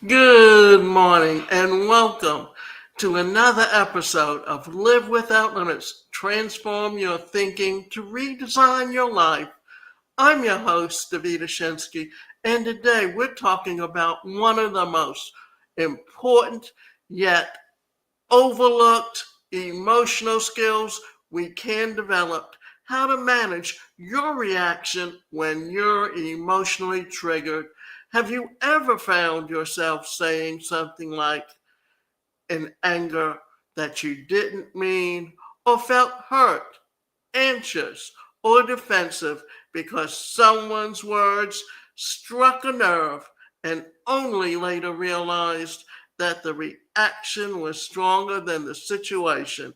Good morning and welcome to another episode of Live Without Limits. Transform your thinking to redesign your life. I'm your host, Davida Shensky, and today we're talking about one of the most important yet overlooked emotional skills we can develop. How to manage your reaction when you're emotionally triggered. Have you ever found yourself saying something like in anger that you didn't mean, or felt hurt, anxious, or defensive because someone's words struck a nerve and only later realized that the reaction was stronger than the situation?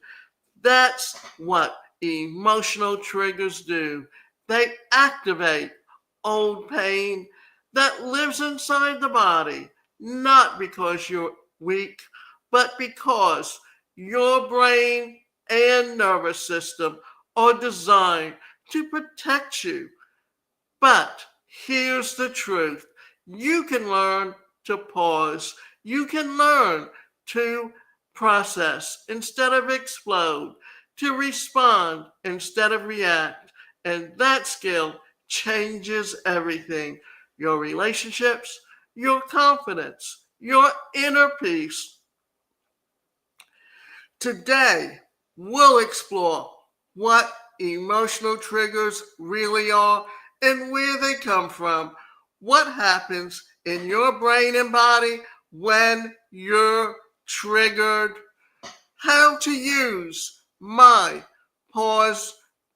That's what emotional triggers do. They activate old pain that lives inside the body, not because you're weak, but because your brain and nervous system are designed to protect you. But here's the truth: you can learn to pause, you can learn to process instead of explode, to respond instead of react. And that skill changes everything: your relationships, your confidence, your inner peace. Today, we'll explore what emotional triggers really are and where they come from, what happens in your brain and body when you're triggered, how to use my pause,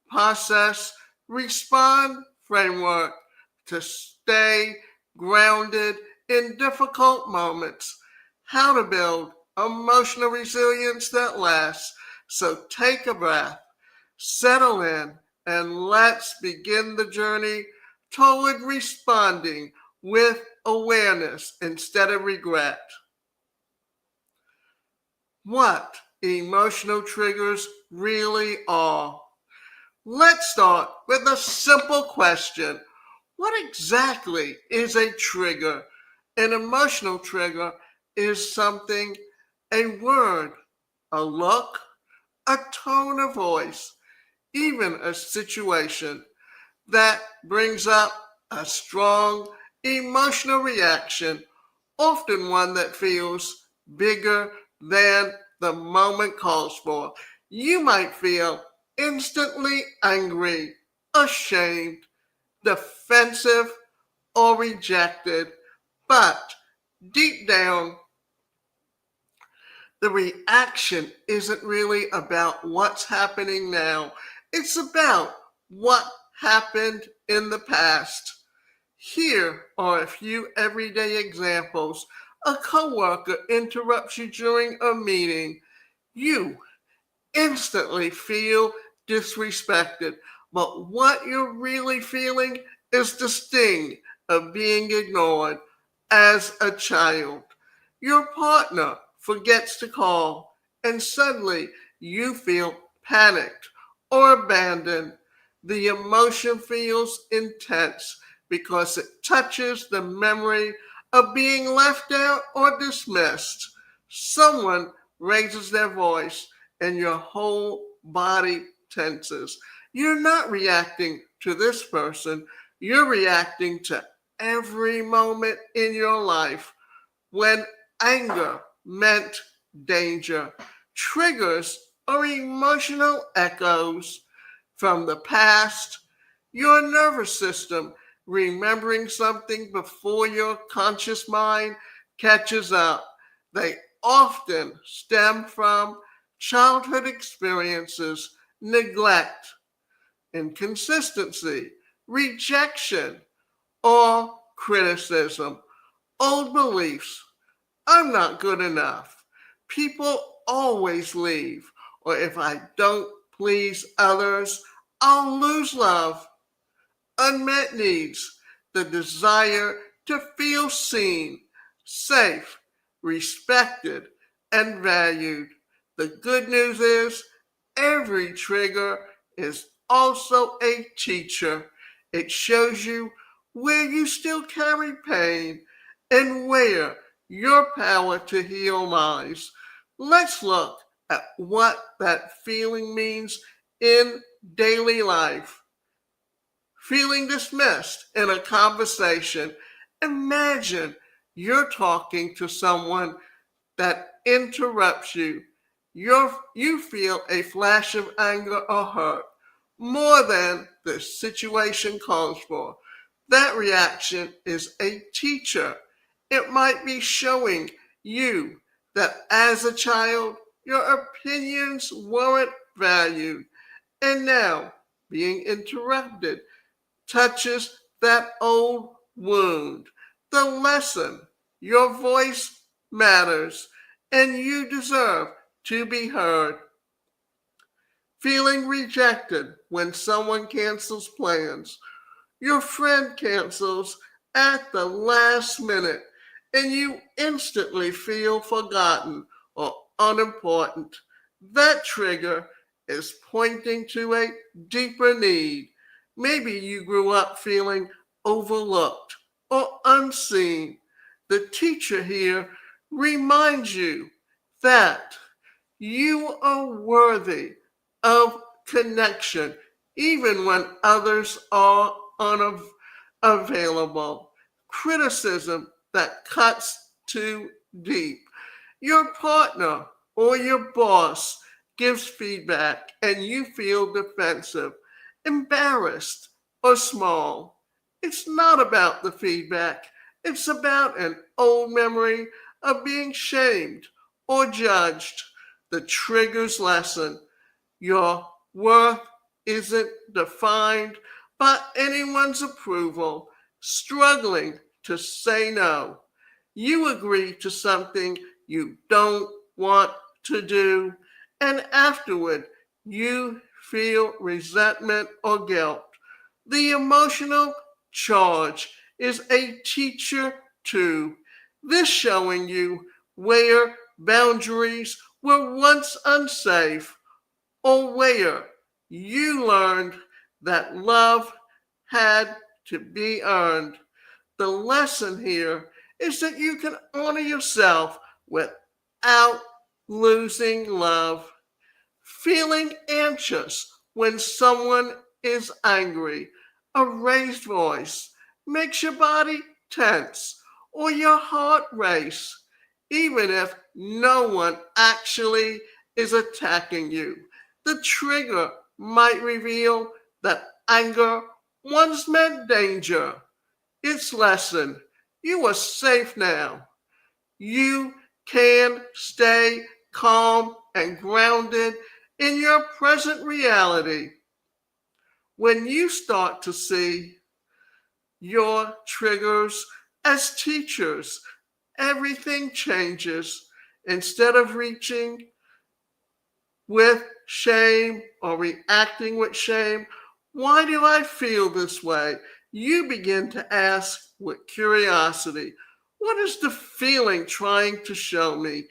process, respond framework to stay grounded in difficult moments, how to build emotional resilience that lasts. So take a breath, settle in, and let's begin the journey toward responding with awareness instead of regret. What emotional triggers really are. Let's start with a simple question. What exactly is a trigger? An emotional trigger is something, a word, a look, a tone of voice, even a situation that brings up a strong emotional reaction, often one that feels bigger than the moment calls for. You might feel instantly angry, ashamed, defensive, or rejected, but deep down, the reaction isn't really about what's happening now. It's about what happened in the past. Here are a few everyday examples. A coworker interrupts you during a meeting. You instantly feel disrespected, but what you're really feeling is the sting of being ignored as a child. Your partner forgets to call, and suddenly you feel panicked or abandoned. The emotion feels intense because it touches the memory of being left out or dismissed. Someone raises their voice and your whole body tenses. You're not reacting to this person, you're reacting to every moment in your life when anger meant danger. Triggers are emotional echoes from the past, your nervous system remembering something before your conscious mind catches up. They often stem from childhood experiences, neglect, inconsistency, rejection, or criticism. Old beliefs: I'm not good enough, people always leave, or if I don't please others, I'll lose love. Unmet needs: the desire to feel seen, safe, respected, and valued. The good news is every trigger is also a teacher. It shows you where you still carry pain and where your power to heal lies. Let's look at what that feeling means in daily life. Feeling dismissed in a conversation. Imagine you're talking to someone that interrupts you. You feel a flash of anger or hurt more than the situation calls for. That reaction is a teacher. It might be showing you that as a child, your opinions weren't valued. And now, being interrupted touches that old wound. The lesson: your voice matters and you deserve to be heard. Feeling rejected when someone cancels plans. Your friend cancels at the last minute and you instantly feel forgotten or unimportant. That trigger is pointing to a deeper need. Maybe you grew up feeling overlooked or unseen. The teacher here reminds you that you are worthy of connection even when others are unavailable. Criticism that cuts too deep. Your partner or your boss gives feedback and you feel defensive, embarrassed, or small. It's not about the feedback, it's about an old memory of being shamed or judged. The trigger's lesson: your worth isn't defined by anyone's approval. Struggling to say no. You agree to something you don't want to do, and afterward you feel resentment or guilt. The emotional charge is a teacher too. This showing you where boundaries were once unsafe or where you learned that love had to be earned. The lesson here is that you can honor yourself without losing love. Feeling anxious when someone is angry. A raised voice makes your body tense or your heart race, even if no one actually is attacking you. The trigger might reveal that anger once meant danger. Its lesson: you are safe now. You can stay calm and grounded in your present reality. When you start to see your triggers as teachers, everything changes. Instead of reaching with shame or reacting with shame, why do I feel this way? You begin to ask with curiosity, what is the feeling trying to show me?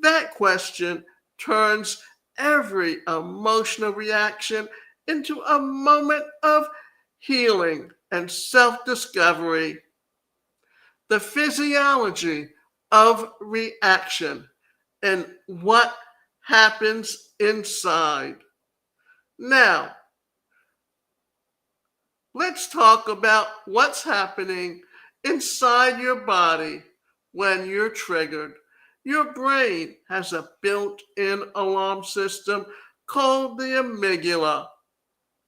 That question turns every emotional reaction into a moment of healing and self discovery. The physiology of reaction and what happens inside. Now, let's talk about what's happening inside your body when you're triggered. Your brain has a built in alarm system called the amygdala.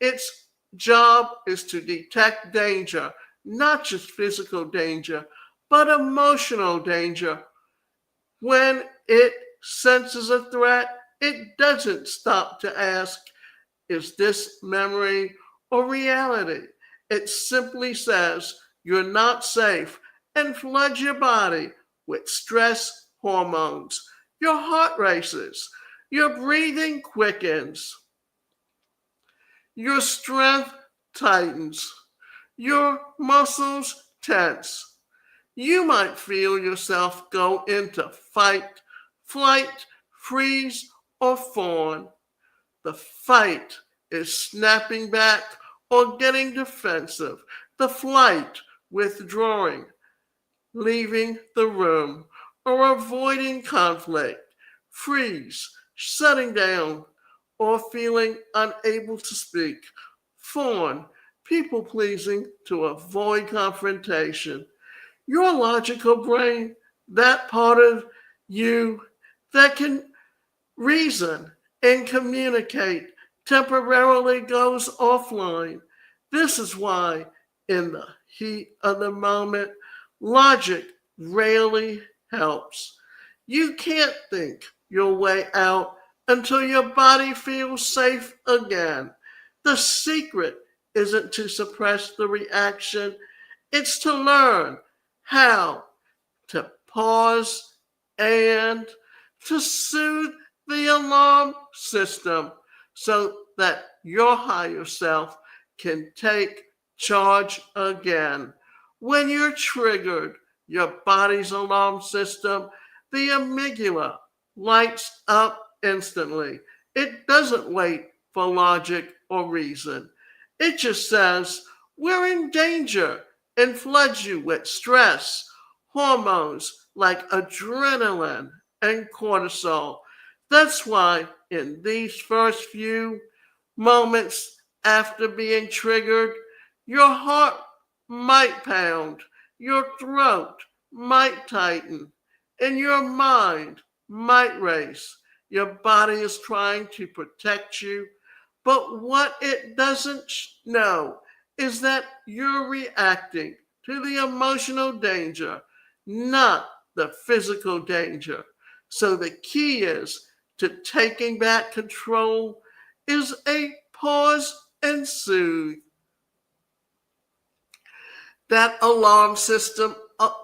Its job is to detect danger, not just physical danger, but emotional danger. When it senses a threat, it doesn't stop to ask, is this memory or reality? It simply says, you're not safe, and floods your body with stress hormones. Your heart races, your breathing quickens, your strength tightens, your muscles tense. You might feel yourself go into fight, flight, freeze, or fawn. The fight is snapping back or getting defensive. The flight, withdrawing, leaving the room. or avoiding conflict, freeze, shutting down, or feeling unable to speak. Fawn, people pleasing to avoid confrontation. Your logical brain, that part of you that can reason and communicate, temporarily goes offline. This is why, in the heat of the moment, logic rarely helps. You can't think your way out until your body feels safe again. The secret isn't to suppress the reaction, it's to learn how to pause and to soothe the alarm system so that your higher self can take charge again. When you're triggered, your body's alarm system, the amygdala, lights up instantly. It doesn't wait for logic or reason. It just says, we're in danger, and floods you with stress, hormones like adrenaline and cortisol. That's why in these first few moments after being triggered, your heart might pound, your throat might tighten, and your mind might race. Your body is trying to protect you, but what it doesn't know is that you're reacting to the emotional danger, not the physical danger. So the key is to taking back control is a pause and soothe that alarm system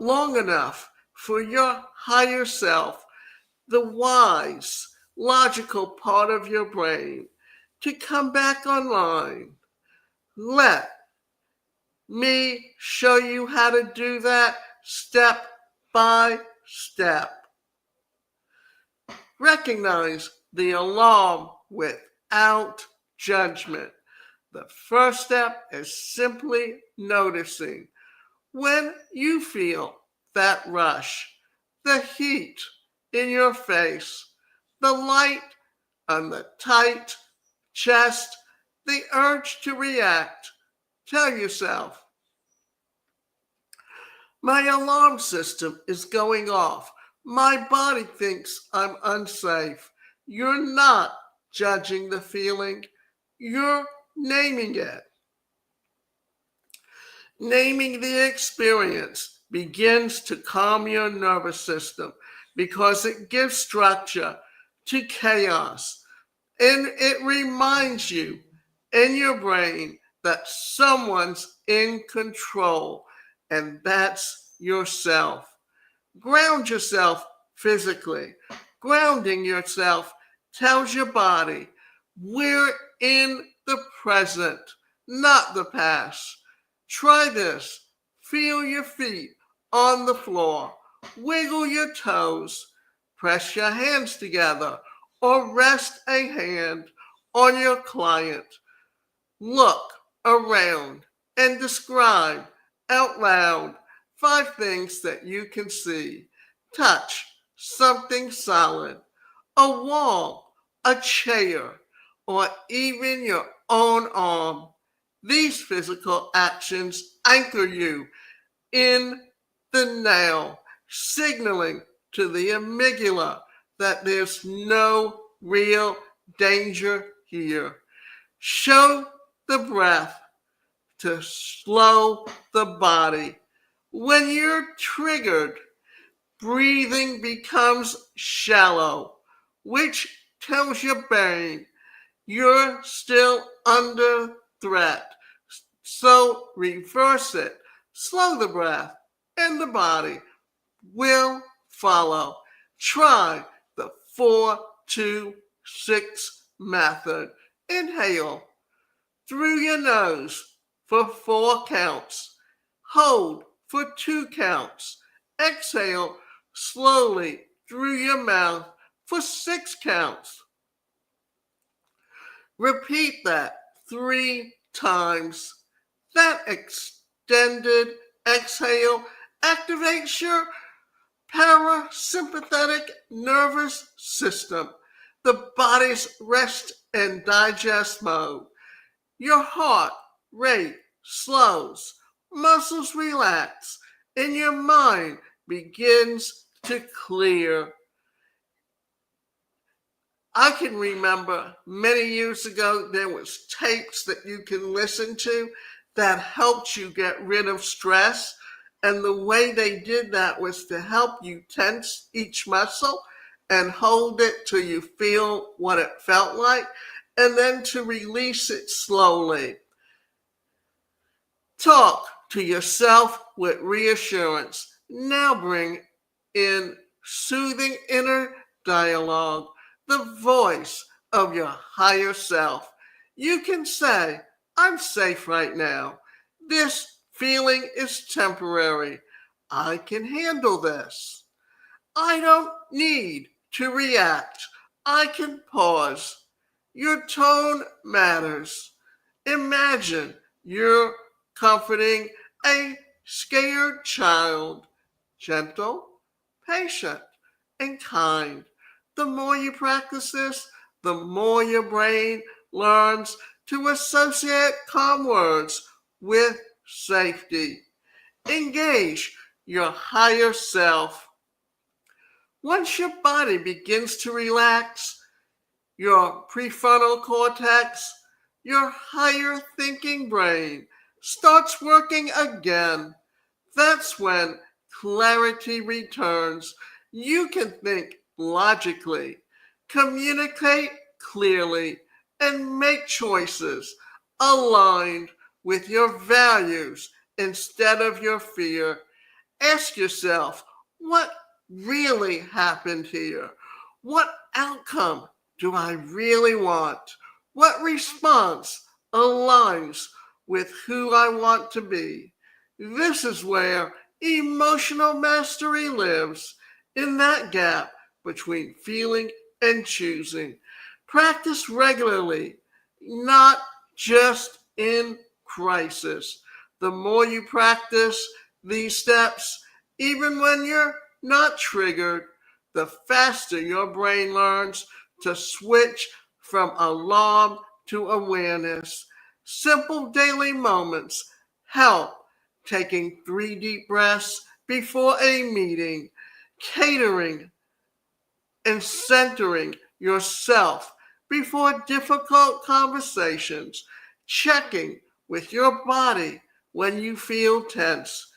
long enough for your higher self, the wise, logical part of your brain, to come back online. Let me show you how to do that step by step. Recognize the alarm without judgment. The first step is simply noticing when you feel that rush, the heat in your face, the light on the tight chest, the urge to react. Tell yourself, my alarm system is going off. My body thinks I'm unsafe. You're not judging the feeling, you're naming it. Naming the experience begins to calm your nervous system because it gives structure to chaos. And it reminds you in your brain that someone's in control, and that's yourself. Ground yourself physically. Grounding yourself tells your body we're in the present, not the past. Try this. Feel your feet on the floor. Wiggle your toes. Press your hands together or rest a hand on your client. Look around and describe out loud 5 things that you can see. Touch something solid, a wall, a chair, or even your own arm. These physical actions anchor you in the now, signaling to the amygdala that there's no real danger here. Show the breath to slow the body. When you're triggered, breathing becomes shallow, which tells your brain you're still under threat. So reverse it. Slow the breath, and the body will follow. Try the 4-2-6 method. Inhale through your nose for 4 counts. Hold for 2 counts. Exhale slowly through your mouth for 6 counts. Repeat that 3 times. That extended exhale activates your Parasympathetic nervous system, the body's rest and digest mode. Your heart rate slows, muscles relax, and your mind begins to clear. I can remember many years ago there was tapes that you can listen to that helped you get rid of stress. And the way they did that was to help you tense each muscle and hold it till you feel what it felt like, and then to release it slowly. Talk to yourself with reassurance. Now bring in soothing inner dialogue, the voice of your higher self. You can say, I'm safe right now. This feeling is temporary. I can handle this. I don't need to react. I can pause. Your tone matters. Imagine you're comforting a scared child, gentle, patient, and kind. The more you practice this, the more your brain learns to associate calm words with safety. Engage your higher self. Once your body begins to relax, your prefrontal cortex, your higher thinking brain starts working again. That's when clarity returns. You can think logically, communicate clearly, and make choices aligned with your values instead of your fear. Ask yourself, what really happened here? What outcome do I really want? What response aligns with who I want to be? This is where emotional mastery lives, in that gap between feeling and choosing. Practice regularly, not just in crisis. The more you practice these steps, even when you're not triggered, the faster your brain learns to switch from alarm to awareness. Simple daily moments help. Taking 3 deep breaths before a meeting, catering and centering yourself before difficult conversations, checking with your body when you feel tense.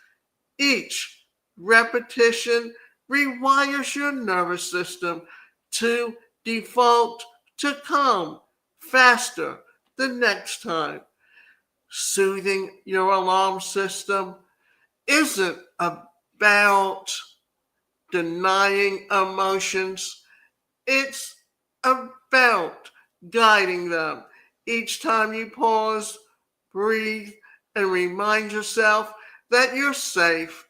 Each repetition rewires your nervous system to default to calm faster the next time. Soothing your alarm system isn't about denying emotions, it's about guiding them. Each time you pause, breathe, and remind yourself that you're safe,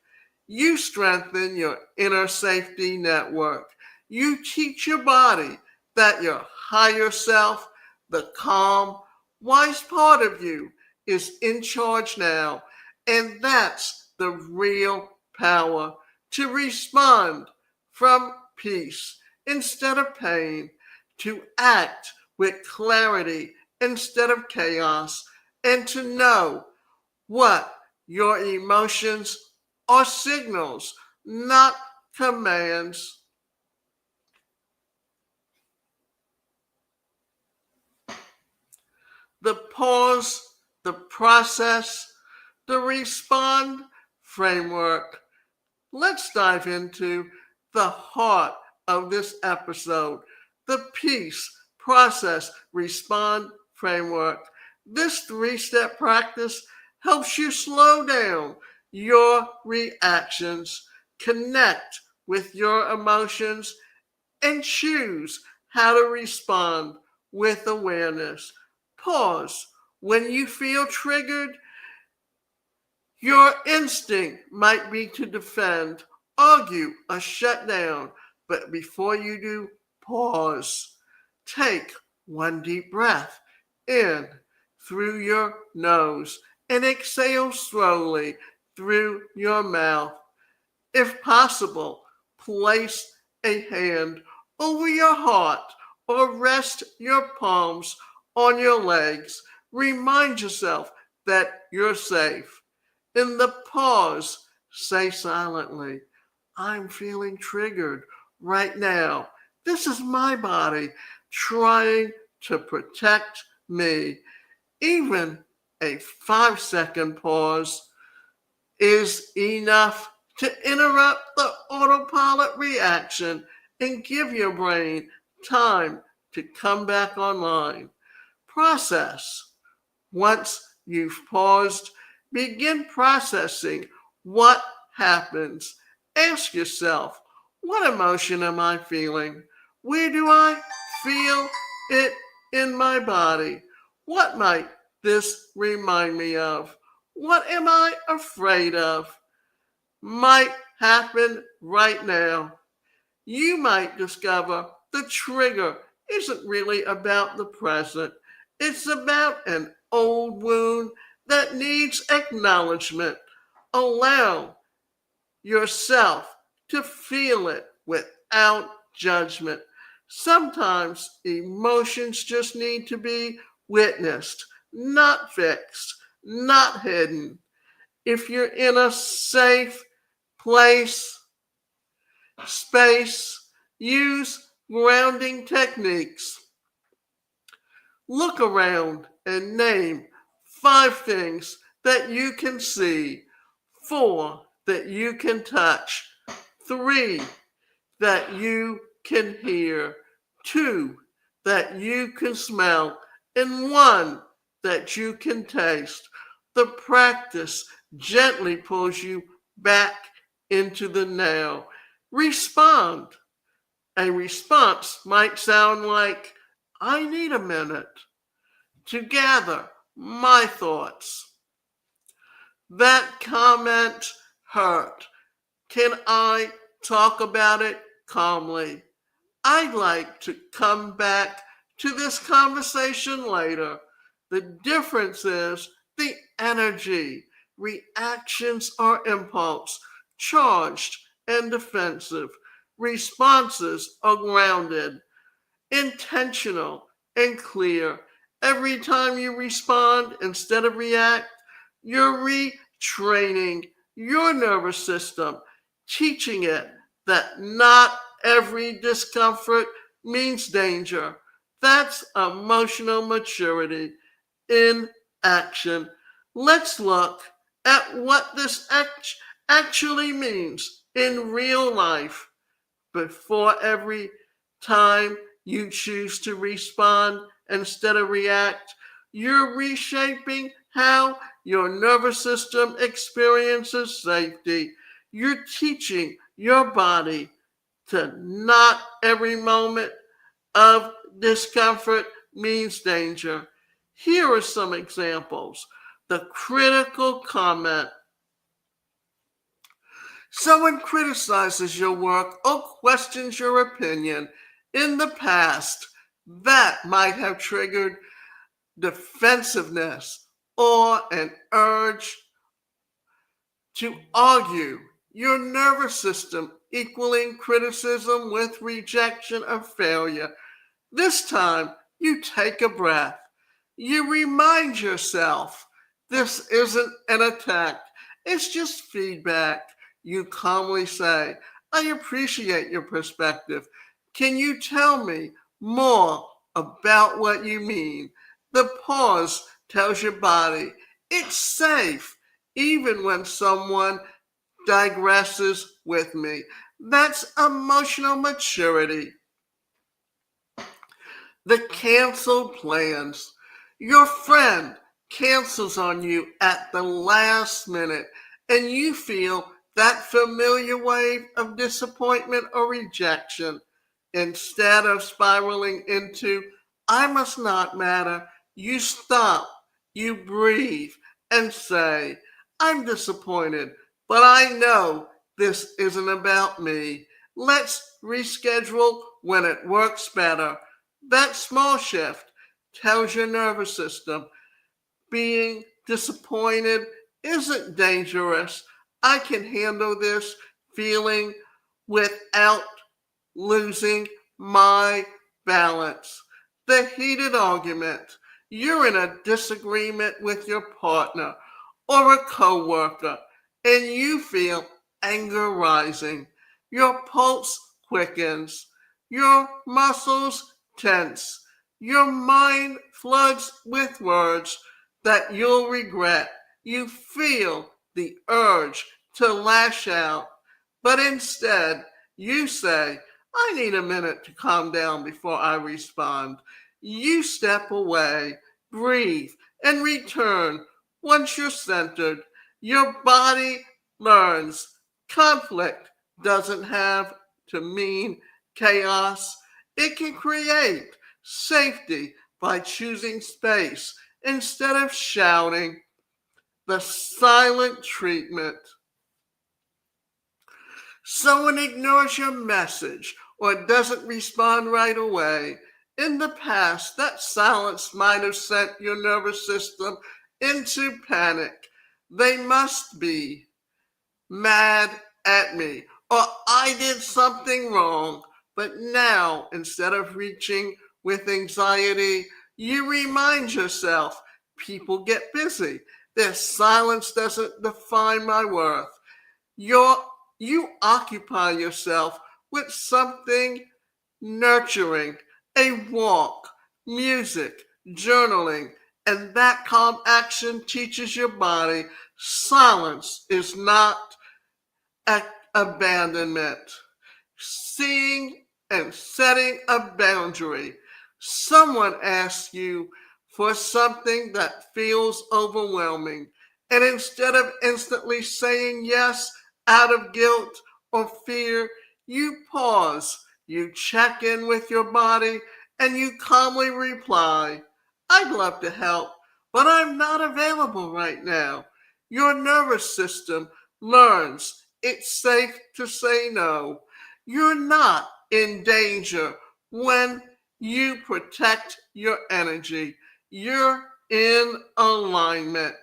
you strengthen your inner safety network. You teach your body that your higher self, the calm, wise part of you, is in charge now. And that's the real power, to respond from peace instead of pain, to act with clarity instead of chaos, and to know what your emotions are signals, not commands. The pause, the process, the respond framework. Let's dive into the heart of this episode, the peace, process, respond framework. This 3-step practice helps you slow down your reactions, connect with your emotions, and choose how to respond with awareness. Pause. When you feel triggered, your instinct might be to defend, argue, or shut down. But before you do, pause. Take 1 deep breath in through your nose and exhale slowly through your mouth. If possible, place a hand over your heart or rest your palms on your legs. Remind yourself that you're safe. In the pause, say silently, I'm feeling triggered right now. This is my body trying to protect me. Even a 5-second pause is enough to interrupt the autopilot reaction and give your brain time to come back online. Process. Once you've paused, begin processing what happens. Ask yourself, what emotion am I feeling? Where do I feel it in my body? What might this remind me of? What am I afraid of? Might happen right now. You might discover the trigger isn't really about the present. It's about an old wound that needs acknowledgement. Allow yourself to feel it without judgment. Sometimes emotions just need to be witnessed, not fixed, not hidden. If you're in a safe place, space, use grounding techniques. Look around and name 5 things that you can see, 4 that you can touch, 3 that you can hear, 2 that you can smell, and 1 that you can taste. The practice gently pulls you back into the now. Respond. A response might sound like, I need a minute to gather my thoughts. That comment hurt. Can I talk about it calmly? I'd like to come back to this conversation later. The difference is the energy. Reactions are impulse, charged and defensive. Responses are grounded, intentional, and clear. Every time you respond instead of react, you're retraining your nervous system, teaching it that not every discomfort means danger. That's emotional maturity in action. Let's look at what this actually means in real life. Before every time you choose to respond instead of react, you're reshaping how your nervous system experiences safety. You're teaching your body to not every moment of discomfort means danger. Here are some examples. The critical comment. Someone criticizes your work or questions your opinion in the past. That might have triggered defensiveness or an urge to argue. Your nervous system equaling criticism with rejection or failure. This time, you take a breath. You remind yourself this isn't an attack, it's just feedback. You calmly say, I appreciate your perspective. Can you tell me more about what you mean? The pause tells your body it's safe, even when someone digresses with me. That's emotional maturity. The canceled plans. Your friend cancels on you at the last minute, and you feel that familiar wave of disappointment or rejection. Instead of spiraling into, I must not matter, you stop, you breathe, and say, I'm disappointed, but I know this isn't about me. Let's reschedule when it works better. That small shift tells your nervous system being disappointed isn't dangerous. I can handle this feeling without losing my balance. The heated argument. You're in a disagreement with your partner or a coworker and you feel anger rising. Your pulse quickens. Your muscles tense. Your mind floods with words that you'll regret. You feel the urge to lash out, but instead you say, I need a minute to calm down before I respond. You step away, breathe, and return. Once you're centered, your body learns conflict doesn't have to mean chaos. It can create safety by choosing space instead of shouting. The silent treatment. Someone ignores your message or doesn't respond right away. In the past, that silence might have sent your nervous system into panic. They must be mad at me or I did something wrong. But now, instead of reaching with anxiety, you remind yourself people get busy. Their silence doesn't define my worth. Your you occupy yourself with something nurturing, a walk, music, journaling, and that calm action teaches your body silence is not abandonment. Seeing and setting a boundary. Someone asks you for something that feels overwhelming, and instead of instantly saying yes out of guilt or fear, you pause, you check in with your body, and you calmly reply, I'd love to help, but I'm not available right now. Your nervous system learns it's safe to say no. You're not in danger when you protect your energy. You're in alignment.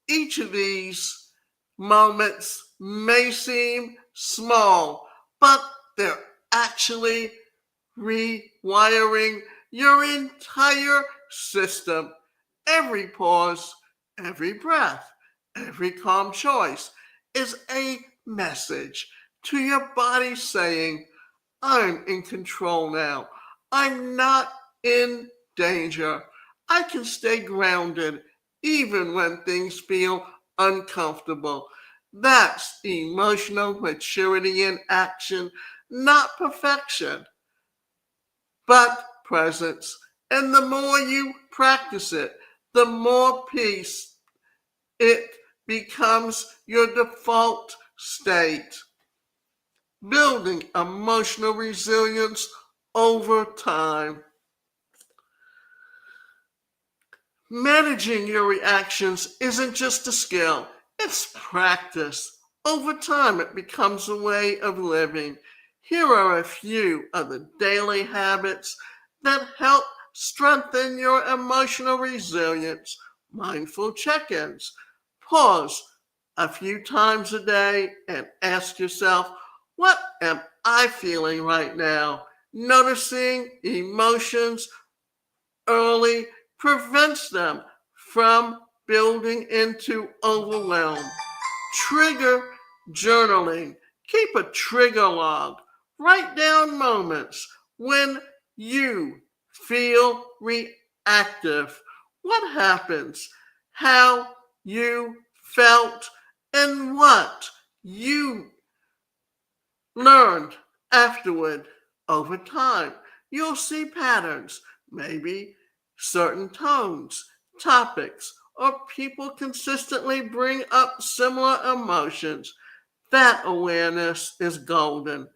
Each of these moments may seem small, but they're actually rewiring your entire system. Every pause, every breath, every calm choice is a message to your body saying, I'm in control now. I'm not in danger. I can stay grounded even when things feel uncomfortable. That's emotional maturity in action, not perfection, but presence. And the more you practice it, the more peace it becomes your default state. Building emotional resilience over time. Managing your reactions isn't just a skill, it's practice. Over time, it becomes a way of living. Here are a few of the daily habits that help strengthen your emotional resilience. Mindful check ins. Pause a few times a day and ask yourself, what am I feeling right now? Noticing emotions early prevents them from building into overwhelm. Trigger journaling. Keep a trigger log. Write down moments when you feel reactive. What happens? How you felt and what you learned afterward. Over time, you'll see patterns, maybe certain tones, topics, or people consistently bring up similar emotions. That awareness is golden.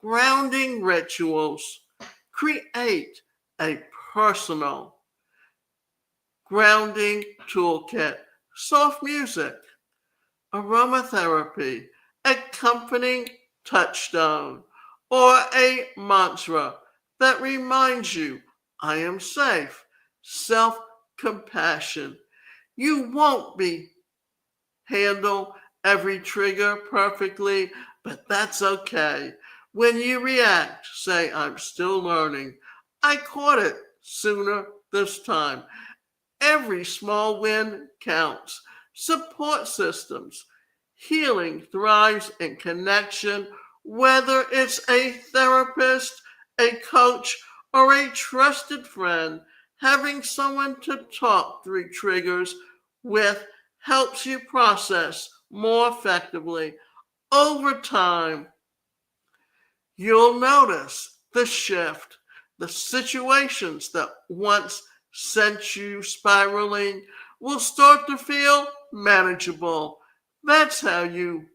Grounding rituals. Create a personal grounding toolkit. Soft music, aromatherapy, a comforting touchstone, or a mantra that reminds you, I am safe. Self compassion. You won't be handle every trigger perfectly. but that's okay. When you react, say, I'm still learning. I caught it sooner this time. Every small win counts. Support systems. Healing thrives in connection, whether it's a therapist, a coach, or a trusted friend. Having someone to talk through triggers with helps you process more effectively. Over time, you'll notice the shift. The situations that once sent you spiraling will start to feel manageable. That's how you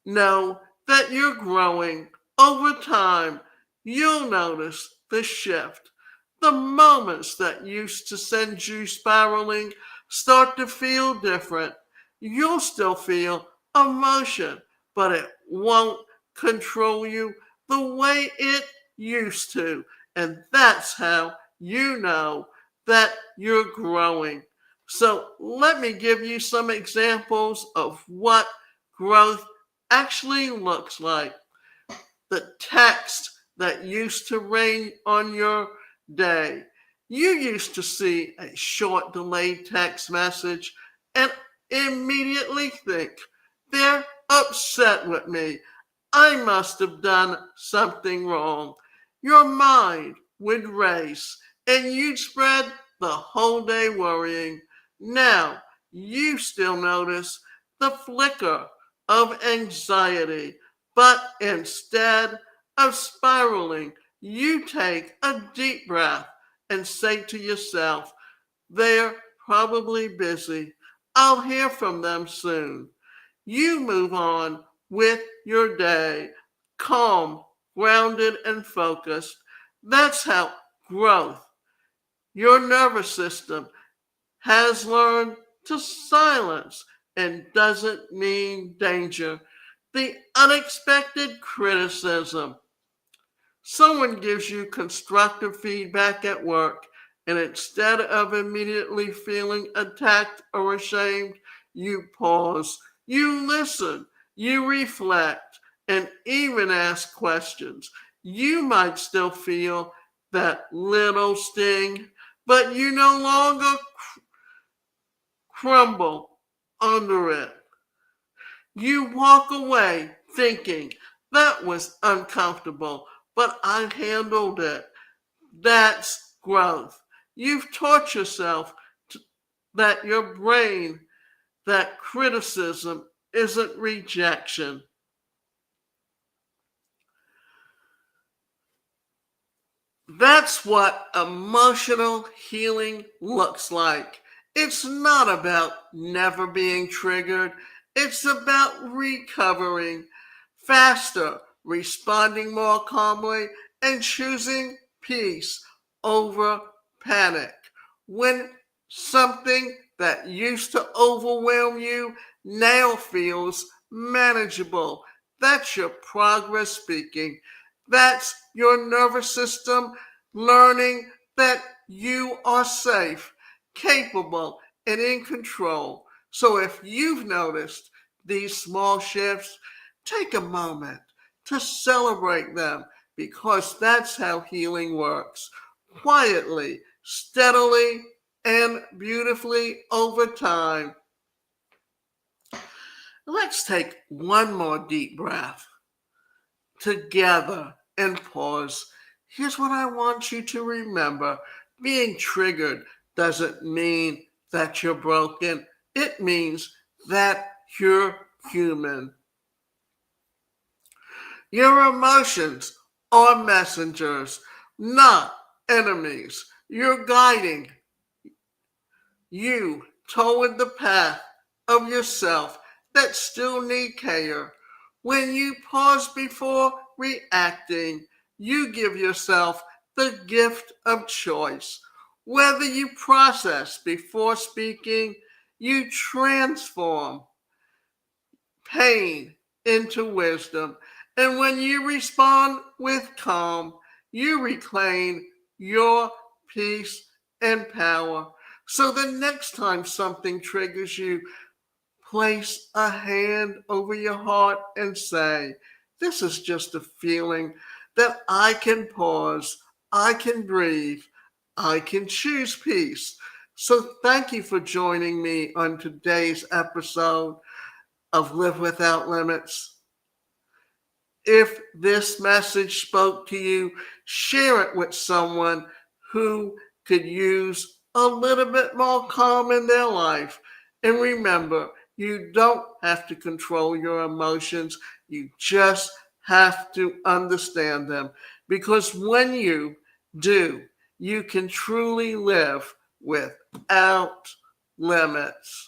know that you're growing. Over time, you'll notice the shift. The moments that used to send you spiraling start to feel different. You'll still feel emotion, but it won't control you the way it used to. And that's how you know that you're growing. So let me give you some examples of what growth actually looks like. The text that used to rain on your day. You used to see a short delayed text message and immediately think, they're upset with me. I must have done something wrong. Your mind would race and you'd spread the whole day worrying. Now you still notice the flicker of anxiety, but instead of spiraling, you take a deep breath and say to yourself, they're probably busy. I'll hear from them soon. You move on with your day, calm, grounded, and focused. That's how growth, your nervous system, has learned to silence and doesn't mean danger. The unexpected criticism. Someone gives you constructive feedback at work, and instead of immediately feeling attacked or ashamed, you pause, you listen, you reflect, and even ask questions. You might still feel that little sting, but you no longer crumble under it. You walk away thinking, that was uncomfortable, but I handled it. That's growth. You've taught yourself that your brain, that criticism isn't rejection. That's what emotional healing looks like. It's not about never being triggered, it's about recovering faster, responding more calmly, and choosing peace over panic. When something that used to overwhelm you now feels manageable, that's your progress speaking. That's your nervous system learning that you are safe, capable, and in control. So if you've noticed these small shifts, take a moment to celebrate them because that's how healing works. Quietly, steadily, and beautifully over time. Let's take one more deep breath together and pause. Here's what I want you to remember. Being triggered doesn't mean that you're broken. It means that you're human. Your emotions are messengers, not enemies. You're guiding you toward the path of yourself that still need care. When you pause before reacting, you give yourself the gift of choice. Whether you process before speaking, you transform pain into wisdom. And when you respond with calm, you reclaim your peace and power. So the next time something triggers you, place a hand over your heart and say, this is just a feeling that I can pause, I can breathe, I can choose peace. So thank you for joining me on today's episode of Live Without Limits. If this message spoke to you, share it with someone who could use a little bit more calm in their life. And remember, you don't have to control your emotions. You just have to understand them. Because when you do, you can truly live without limits.